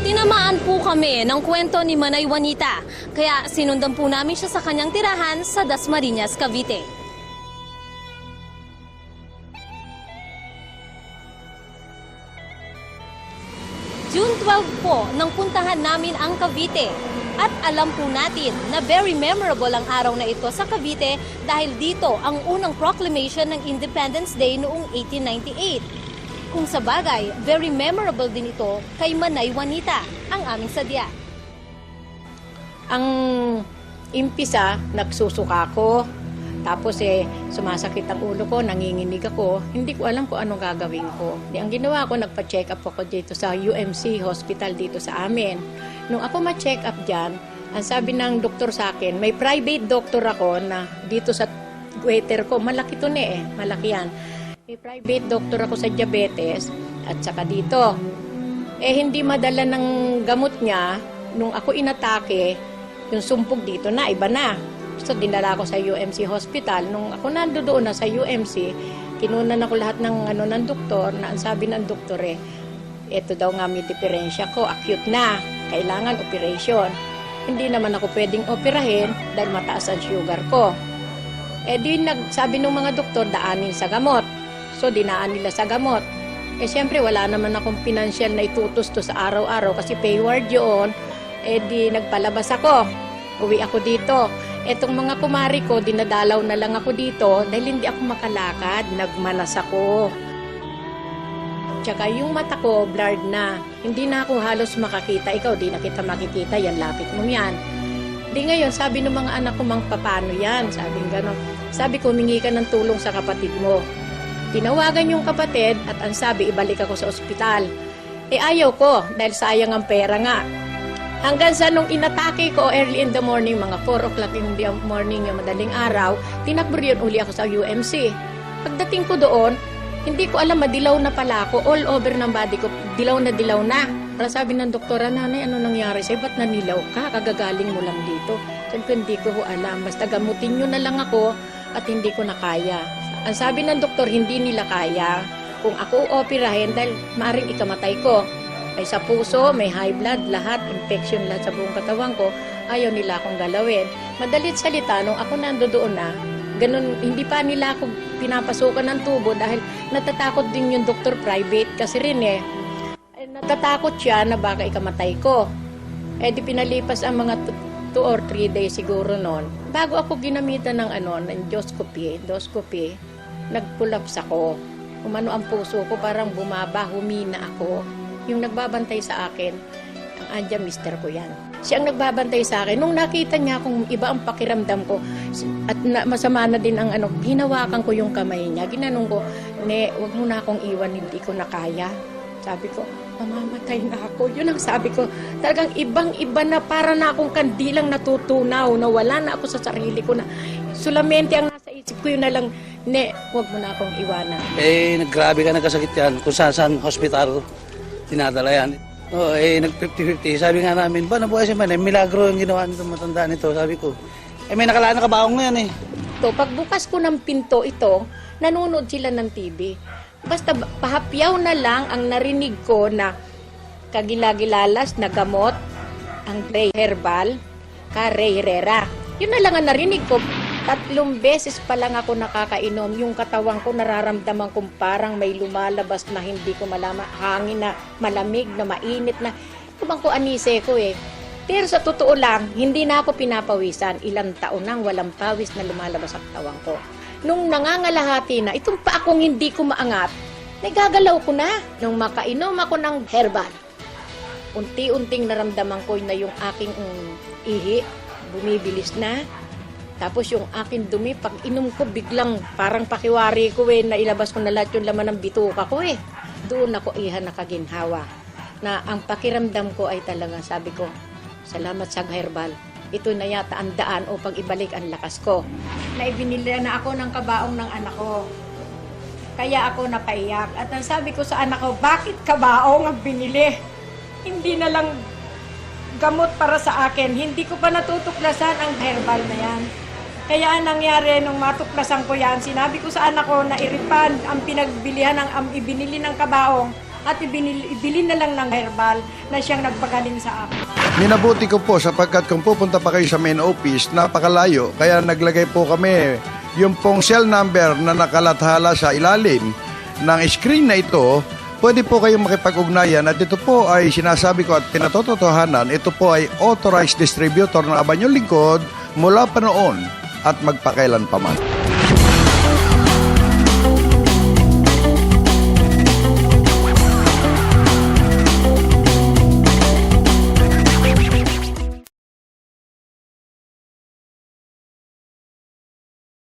Tinamaan po kami ng kwento ni Manay Juanita, kaya sinundan po namin siya sa kanyang tirahan sa Dasmariñas, Cavite. June 12 po nang puntahan namin ang Cavite. At alam po natin na very memorable ang araw na ito sa Cavite dahil dito ang unang proclamation ng Independence Day noong 1898. Kung sa bagay, very memorable din ito kay Manay Juanita, ang aming sadya. Ang impisa, nagsusuka ko. Tapos sumasakit ang ulo ko, nanginginig ako. Hindi ko alam kung anong gagawin ko. Ang ginawa ko, nagpa-check up ako dito sa UMC Hospital dito sa amin. Nung ako ma-check up dyan, ang sabi ng doktor sa akin, may private doctor ako na dito sa waiter ko. Malaki to malaki yan. May private doctor ako sa diabetes at saka dito. Hindi madala ng gamot niya. Nung ako inatake, yung sumpog dito na, iba na. So, dinala ko sa UMC Hospital. Nung ako nandoon na sa UMC, kinunan ako lahat ng doktor na ang sabi ng doktor ito daw nga may diferensya ko, acute na, kailangan operation. Hindi naman ako pwedeng operahin dahil mataas ang sugar ko. Sabi ng mga doktor, daanin sa gamot. So, dinaan nila sa gamot. Siyempre, wala naman akong financial na itutos to sa araw-araw kasi payward yun. Nagpalabas ako. Uwi ako dito. Etong mga kumari ko, dinadalaw na lang ako dito dahil hindi ako makalakad, nagmanas ako. Tsaka yung mata ko, blurred na. Hindi na ako halos makakita. Ikaw, di na kita makikita, yan lapit mo yan. Di ngayon, sabi ng mga anak ko, paano yan? Sabi gano'n. Sabi ko, humingi ka ng tulong sa kapatid mo. Tinawagan yung kapatid at ang sabi, ibalik ako sa ospital. Ayaw ko dahil sayang ang pera nga. Hanggang sa nung inatake ko early in the morning, mga 4 o'clock in the morning, yung madaling araw, tinakbo rin uli ako sa UMC. Pagdating ko doon, hindi ko alam, madilaw na pala ako. All over ng body ko, dilaw na dilaw na. Para sabi ng doktora, nanay, ano nangyari sa'yo? Ba't nanilaw ka? Kagagaling mo lang dito. Sabi ko, hindi ko alam. Basta gamutin nyo na lang ako at hindi ko na kaya. Ang sabi ng doktor, hindi nila kaya. Kung ako operahin, dahil maaaring ikamatay ko. May sa puso, may high blood, lahat, infection lahat sa buong katawan ko, ayaw nila akong galawin. Madalit salita, nung ako nandoon na, ganun, hindi pa nila ako pinapasukan ng tubo dahil natatakot din yung doktor private kasi rin natatakot siya na baka ikamatay ko. Di pinalipas ang mga 2 or 3 days siguro noon. Bago ako ginamitan ng endoscopy, nagpullaps ako. Umano ang puso ko, parang bumaba, humina ako. Yung nagbabantay sa akin, ang andya mister ko yan. Siya ang nagbabantay sa akin. Nung nakita niya kung iba ang pakiramdam ko, at masama na din ang hinawakan ko yung kamay niya. Ginanong ko, wag mo na akong iwan, hindi ko na kaya. Sabi ko, mamamatay na ako. Yun ang sabi ko. Talagang ibang-iba na, para na akong kandilang natutunaw, na wala na ako sa sarili ko na. Solamente ang nasa isip ko yun na lang, wag mo na akong iwanan. Grabe ka nagkasakit yan. Kung saan hospital tinadala yan. Nag-50-50. Sabi nga namin, ba nabuhay si Manay, milagro yung ginawa nito, matanda nito. Sabi ko, may nakalaan na kabaong ngayon Pagbukas ko ng pinto ito, nanonood sila ng TV. Basta pahapyaw na lang ang narinig ko na kagilagilalas na gamot, ang Ray Herbal, Ray Herrera. Yun na lang ang narinig ko. 3 beses pa lang ako nakakainom. Yung katawan ko nararamdaman kong parang may lumalabas na hindi ko malaman. Hangin na, malamig na, mainit na. Kumang ko anise ko Pero sa totoo lang, hindi na ako pinapawisan. Ilang taon nang walang pawis na lumalabas sa katawan ko. Nung nangangalahati na, itong pa akong hindi ko maangat, nagagalaw ko na. Nung makainom ako ng herbal, unti-unting naramdaman ko na yung aking ihi, bumibilis na. Tapos yung aking dumi, pag inom ko, biglang parang pakiwari ko nailabas ko na lahat yung laman ng bituka ko Doon ako nakaginhawa. Na ang pakiramdam ko ay talaga, sabi ko, salamat sa herbal. Ito na yata ang daan upang ibalik ang lakas ko. Naibinili na ako ng kabaong ng anak ko. Kaya ako napaiyak. At ang sabi ko sa anak ko, bakit kabaong ang binili? Hindi na lang gamot para sa akin. Hindi ko pa natutuklasan ang herbal na yan. Kaya ang nangyari nung matuklasan ko yan, sinabi ko sa anak ko na iripan ang pinagbilihan, ang ibinili ng kabaong. at ibili na lang ng herbal na siyang nagpagaling sa akin. Minabuti ko po sapagkat kung pupunta pa kayo sa main office, napakalayo. Kaya naglagay po kami yung pong cell number na nakalathala sa ilalim ng screen na ito. Pwede po kayong makipag-ugnayan at ito po ay sinasabi ko at pinatotohanan, ito po ay authorized distributor ng Abanyong Lingkod mula pa noon at magpakailan pa man.